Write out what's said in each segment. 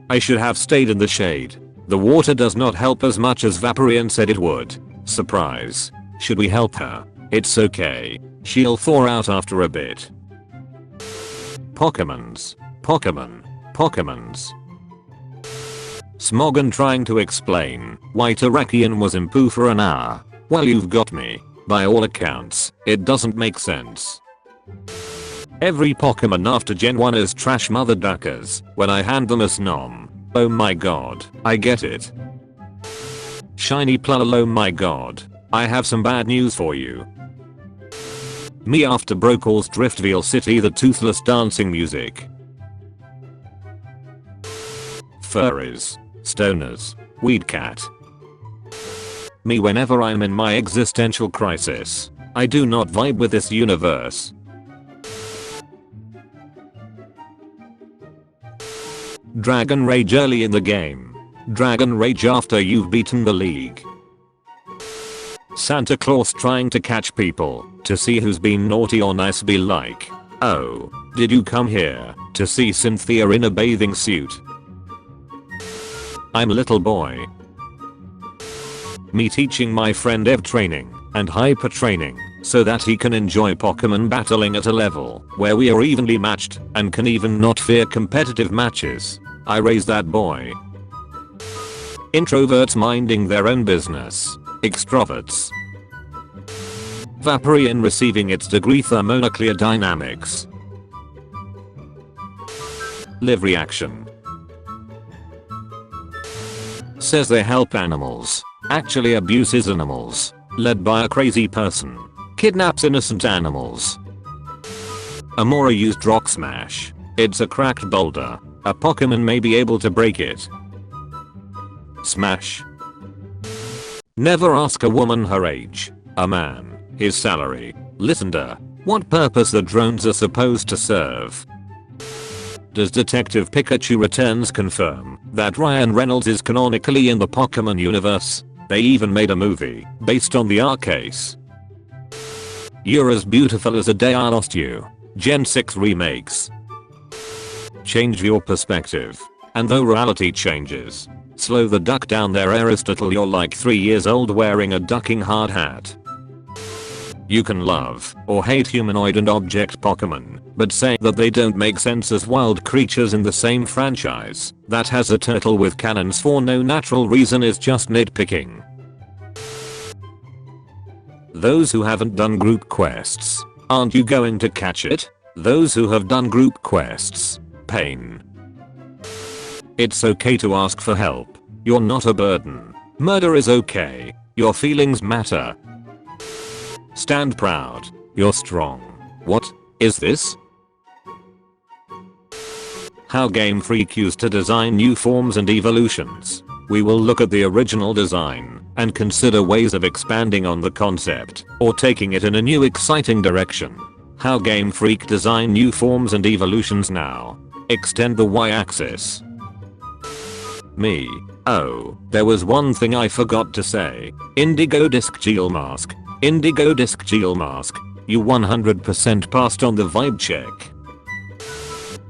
I should have stayed in the shade. The water does not help as much as Vaporeon said it would. Surprise. Should we help her? It's okay. She'll thaw out after a bit. Pokemons. Pokemon. Pokemons. Smogon trying to explain why Terrakion was in poo for an hour. Well, you've got me. By all accounts, it doesn't make sense. Every Pokemon after Gen 1 is trash mother duckers when I hand them a Snom. Oh my god, I get it. Shiny Plul, oh my god. I have some bad news for you. Me after Brokal's Driftville City, the toothless dancing music. Furries. Stoners. Weed cat. Me whenever I'm in my existential crisis. I do not vibe with this universe. Dragon Rage early in the game. Dragon Rage after you've beaten the league. Santa Claus trying to catch people to see who's been naughty or nice, be like, oh, did you come here to see Cynthia in a bathing suit? I'm a little boy. Me teaching my friend Ev training and hyper training so that he can enjoy Pokemon battling at a level where we are evenly matched and can even not fear competitive matches. I raised that boy. Introverts minding their own business. Extroverts. Vaporeon receiving its degree thermonuclear dynamics. Live reaction. Says they help animals. Actually abuses animals. Led by a crazy person. Kidnaps innocent animals. Amora used Rock Smash. It's a cracked boulder. A Pokemon may be able to break it. Smash. Never ask a woman her age, a man, his salary, listen to what purpose the drones are supposed to serve. Does Detective Pikachu Returns confirm that Ryan Reynolds is canonically in the Pokemon universe? They even made a movie based on the Arcase. You're as beautiful as a day I lost you. Gen 6 remakes. Change your perspective. And though reality changes, slow the duck down there, Aristotle. You're like 3 years old wearing a ducking hard hat. You can love or hate humanoid and object Pokemon, but saying that they don't make sense as wild creatures in the same franchise that has a turtle with cannons for no natural reason is just nitpicking. Those who haven't done group quests, aren't you going to catch it? Those who have done group quests, pain. It's okay to ask for help. You're not a burden. Murder is okay. Your feelings matter. Stand proud. You're strong. What is this? How Game Freak used to design new forms and evolutions. We will look at the original design and consider ways of expanding on the concept or taking it in a new exciting direction. How Game Freak design new forms and evolutions now. Extend the y-axis. Me. Oh, there was one thing I forgot to say. Indigo Disc Gel Mask. Indigo Disc Gel Mask. You 100% passed on the vibe check.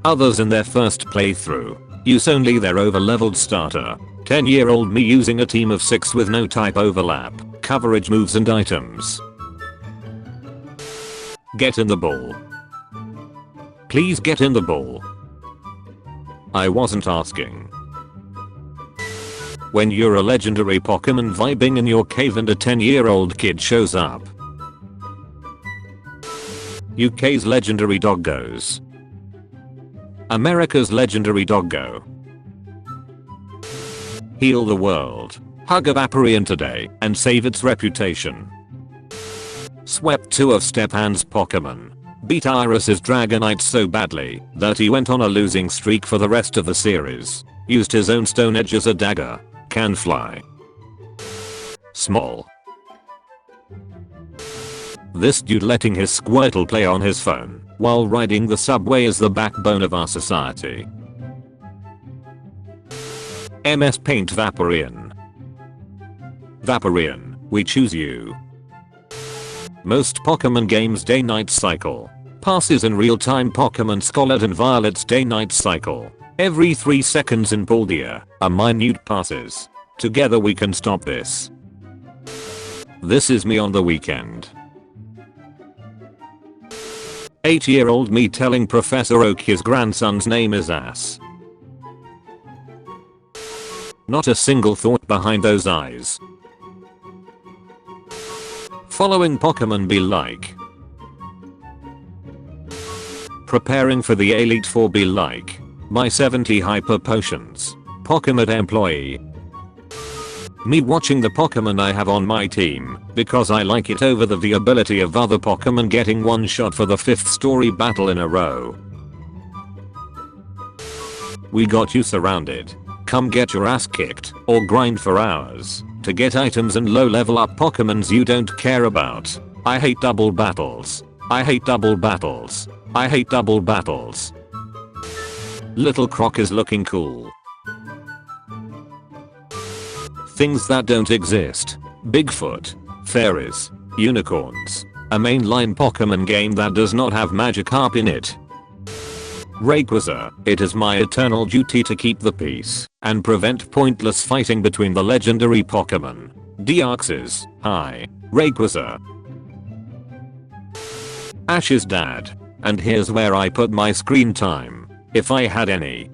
Others in their first playthrough use only their overleveled starter. 10-year-old me using a team of 6 with no type overlap, coverage moves and items. Get in the ball. Please get in the ball. I wasn't asking. When you're a legendary Pokemon vibing in your cave and a 10-year-old kid shows up. UK's legendary doggos. America's legendary doggo. Heal the world. Hug a Vaporeon today and save its reputation. Swept 2 of Stepan's Pokemon. Beat Iris's Dragonite so badly that he went on a losing streak for the rest of the series. Used his own Stone Edge as a dagger. Can fly. Small. This dude letting his Squirtle play on his phone while riding the subway is the backbone of our society. MS Paint Vaporeon. Vaporeon, we choose you. Most Pokemon games day-night cycle. Passes in real-time Pokemon Scarlet and Violet's day-night cycle. Every 3 seconds in Paldia, a minute passes. Together we can stop this. This is me on the weekend. 8-year-old me telling Professor Oak his grandson's name is Ass. Not a single thought behind those eyes. Following Pokemon be like. Preparing for the Elite Four be like. My 70 hyper potions. Pokemon employee. Me watching the Pokemon I have on my team because I like it over the viability of other Pokemon getting one shot for the 5th story battle in a row. We got you surrounded. Come get your ass kicked or grind for hours to get items and low level up Pokemons you don't care about. I hate double battles. I hate double battles. I hate double battles. Little Croc is looking cool. Things that don't exist. Bigfoot. Fairies. Unicorns. A mainline Pokemon game that does not have Magikarp in it. Rayquaza. It is my eternal duty to keep the peace and prevent pointless fighting between the legendary Pokemon. Deoxys. Hi. Rayquaza. Ash's dad. And here's where I put my screen time. If I had any.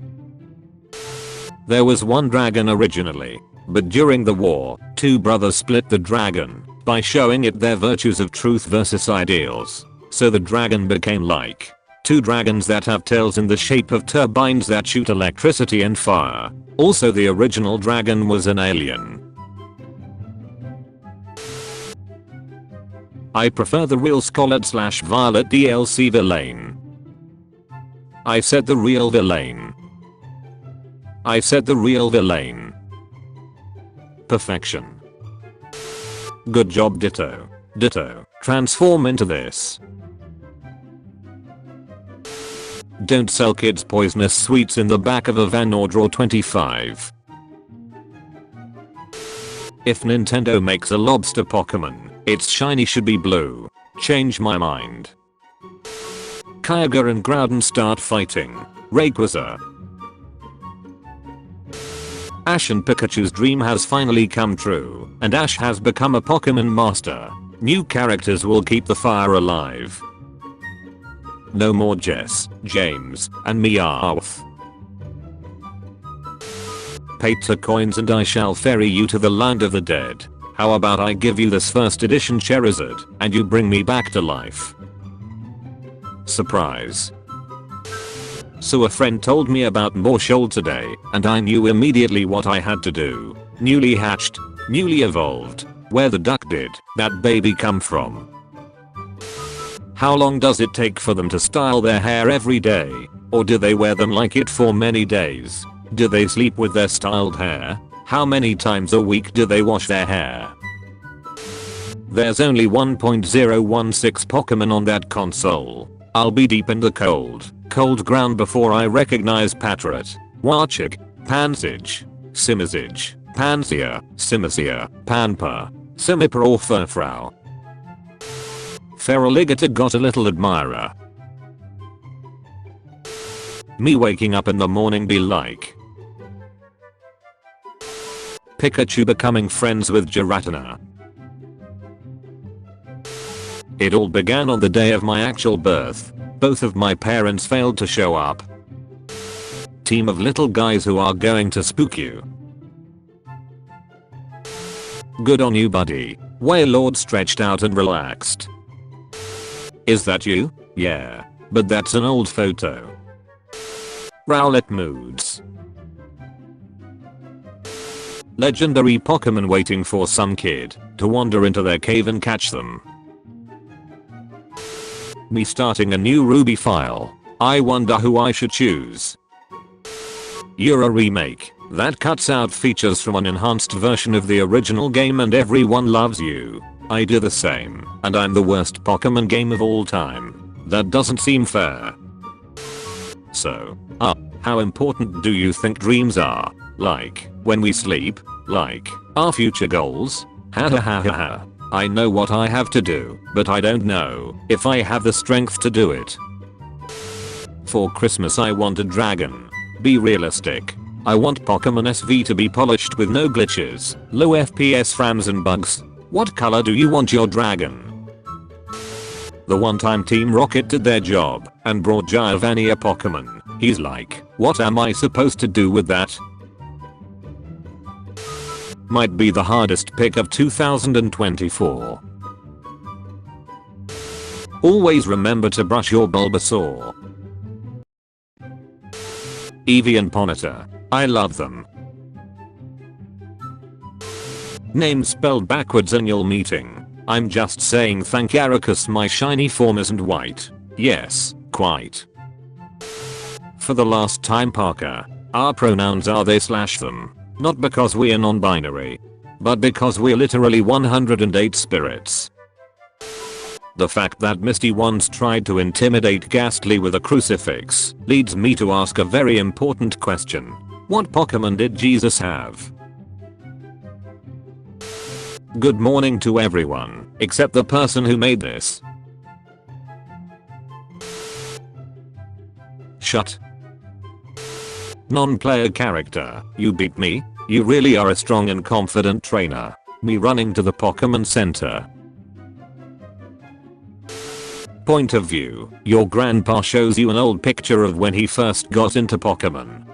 There was one dragon originally, but during the war, 2 brothers split the dragon by showing it their virtues of truth versus ideals. So the dragon became like 2 dragons that have tails in the shape of turbines that shoot electricity and fire. Also the original dragon was an alien. I prefer the real Scarlet/Violet DLC villain. I said the real villain. I said the real villain. Perfection. Good job Ditto. Ditto. Transform into this. Don't sell kids poisonous sweets in the back of a van or draw 25. If Nintendo makes a lobster Pokemon, its shiny should be blue. Change my mind. Kyogre and Groudon start fighting. Rayquaza. Ash and Pikachu's dream has finally come true, and Ash has become a Pokemon master. New characters will keep the fire alive. No more Jess, James, and Meowth. Pay 2 coins and I shall ferry you to the land of the dead. How about I give you this 1st edition Charizard, and you bring me back to life? Surprise. So a friend told me about Morshoal today, and I knew immediately what I had to do. Newly hatched, newly evolved. Where the duck did that baby come from? How long does it take for them to style their hair every day? Or do they wear them like it for many days? Do they sleep with their styled hair? How many times a week do they wash their hair? There's only 1.016 Pokemon on that console. I'll be deep in the cold ground before I recognize Patrat, Warchik, Pansage, Simazage, Pansia, Simasia, Panpa, Simipa or Furfrau. Feraligatr got a little admirer. Me waking up in the morning be like. Pikachu becoming friends with Giratina. It all began on the day of my actual birth. Both of my parents failed to show up. Team of little guys who are going to spook you. Good on you buddy. Wailord stretched out and relaxed. Is that you? Yeah. But that's an old photo. Rowlet moods. Legendary Pokemon waiting for some kid to wander into their cave and catch them. Me starting a new Ruby file. I wonder who I should choose. You're a remake that cuts out features from an enhanced version of the original game and everyone loves you. I do the same, and I'm the worst Pokemon game of all time. That doesn't seem fair. So, how important do you think dreams are? Like, when we sleep? Like, our future goals? Ha ha ha ha ha. I know what I have to do, but I don't know if I have the strength to do it. For Christmas I want a dragon. Be realistic. I want Pokemon SV to be polished with no glitches, low FPS frames and bugs. What color do you want your dragon? The one time Team Rocket did their job and brought Giovanni a Pokemon. He's like, what am I supposed to do with that? Might be the hardest pick of 2024. Always remember to brush your Bulbasaur. Eevee and Ponyta. I love them. Name spelled backwards annual meeting. I'm just saying thank Aracus, my shiny form isn't white. Yes, quite. For the last time, Parker, our pronouns are they/them. Not because we're non-binary, but because we're literally 108 spirits. The fact that Misty once tried to intimidate Ghastly with a crucifix leads me to ask a very important question. What Pokemon did Jesus have? Good morning to everyone, except the person who made this. Shut. Non-player character, you beat me? You really are a strong and confident trainer. Me running to the Pokemon Center. Point of view, your grandpa shows you an old picture of when he first got into Pokemon.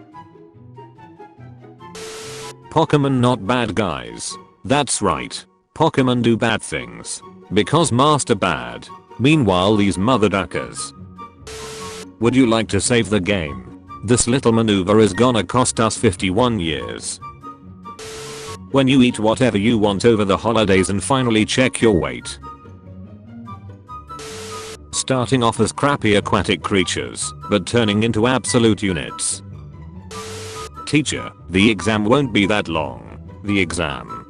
Pokemon not bad guys. That's right. Pokemon do bad things. Because Master Bad. Meanwhile these mother duckers. Would you like to save the game? This little maneuver is gonna cost us 51 years. When you eat whatever you want over the holidays and finally check your weight. Starting off as crappy aquatic creatures, but turning into absolute units. Teacher, the exam won't be that long. The exam.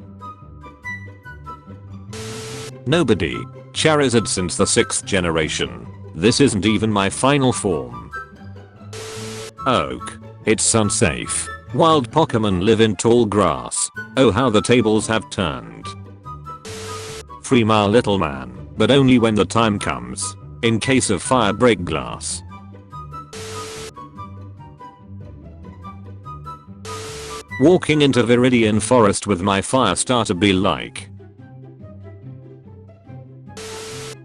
Nobody. Charizard since the 6th generation. This isn't even my final form. Oak. It's unsafe. Wild Pokemon live in tall grass. Oh how the tables have turned. Free my little man, but only when the time comes. In case of fire break glass. Walking into Viridian Forest with my fire starter be like.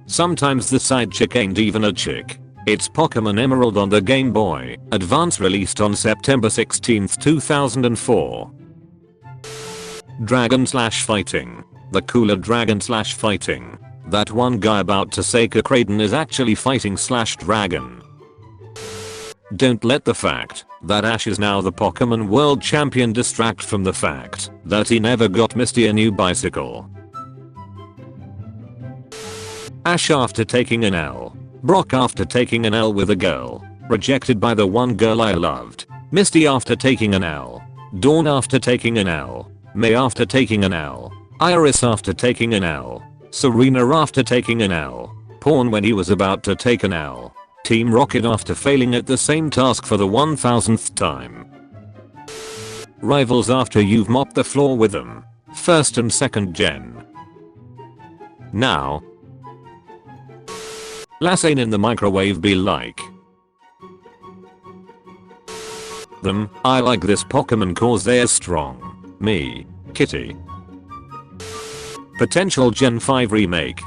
Sometimes the side chick ain't even a chick. It's Pokemon Emerald on the Game Boy Advance, released on September 16, 2004. Dragon/fighting. The cooler dragon/fighting. That one guy about to say Kraden is actually fighting/dragon. Don't let the fact that Ash is now the Pokemon World Champion distract from the fact that he never got Misty a new bicycle. Ash after taking an L. Brock after taking an L with a girl. Rejected by the one girl I loved. Misty after taking an L. Dawn after taking an L. May after taking an L. Iris after taking an L. Serena after taking an L. Pawn when he was about to take an L. Team Rocket after failing at the same task for the 1000th time. Rivals after you've mopped the floor with them. 1st and 2nd gen. Now. Lassane in the microwave be like. Them, I like this Pokemon cause they're strong. Me. Kitty. Potential Gen 5 remake.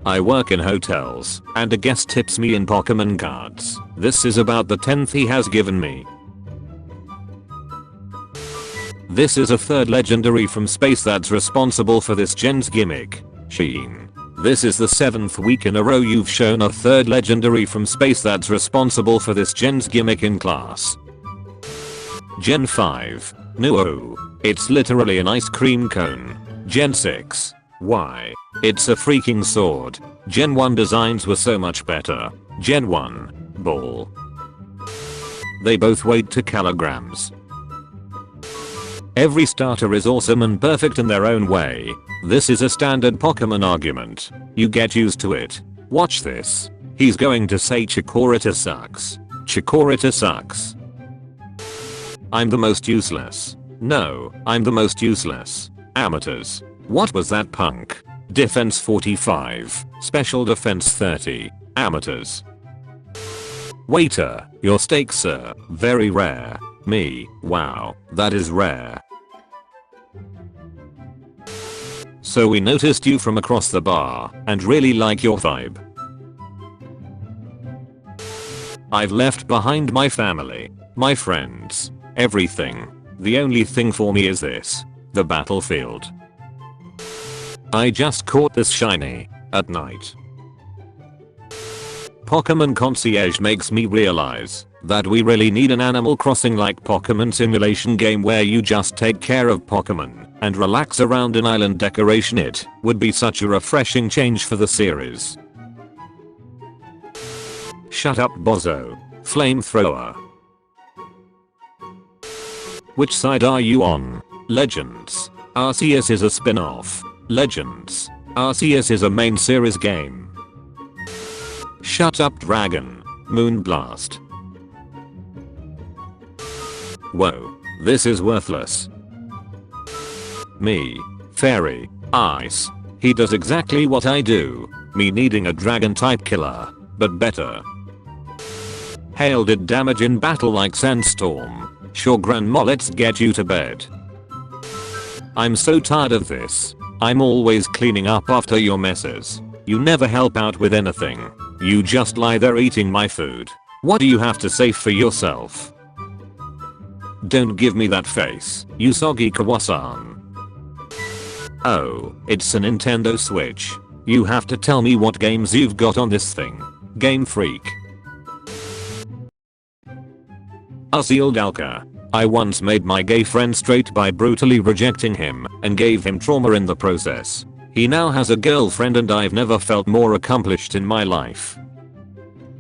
I work in hotels, and a guest tips me in Pokemon cards. This is about the 10th he has given me. This is a 3rd legendary from space that's responsible for this gen's gimmick. Sheen. This is the 7th week in a row you've shown a 3rd legendary from space that's responsible for this gen's gimmick in class. Gen 5. No. It's literally an ice cream cone. Gen 6. Why? It's a freaking sword. Gen 1 designs were so much better. Gen 1. Bull. They both weighed 2 kilograms. Every starter is awesome and perfect in their own way. This is a standard Pokemon argument. You get used to it. Watch this. He's going to say Chikorita sucks. Chikorita sucks. I'm the most useless. No, I'm the most useless. Amateurs. What was that punk? Defense 45, special defense 30. Amateurs. Waiter, your steak sir, very rare. Me, wow, that is rare. So we noticed you from across the bar and really like your vibe. I've left behind my family, my friends, everything. The only thing for me is this, the battlefield. I just caught this shiny, at night. Pokemon Concierge makes me realize that we really need an Animal Crossing like Pokemon simulation game where you just take care of Pokemon and relax around an island decoration. It would be such a refreshing change for the series. Shut up bozo, flamethrower. Which side are you on? Legends. Arceus is a spin-off. Legends. Arceus is a main series game. Shut up dragon. Moonblast. Whoa, this is worthless. Me. Fairy. Ice. He does exactly what I do. Me needing a dragon type killer, but better. Hail did damage in battle like Sandstorm. Sure grandma, let's get you to bed. I'm so tired of this. I'm always cleaning up after your messes. You never help out with anything. You just lie there eating my food. What do you have to say for yourself? Don't give me that face, you soggy Kawasan. Oh, it's a Nintendo Switch. You have to tell me what games you've got on this thing. Game Freak. Usiel Dalka. I once made my gay friend straight by brutally rejecting him and gave him trauma in the process. He now has a girlfriend and I've never felt more accomplished in my life.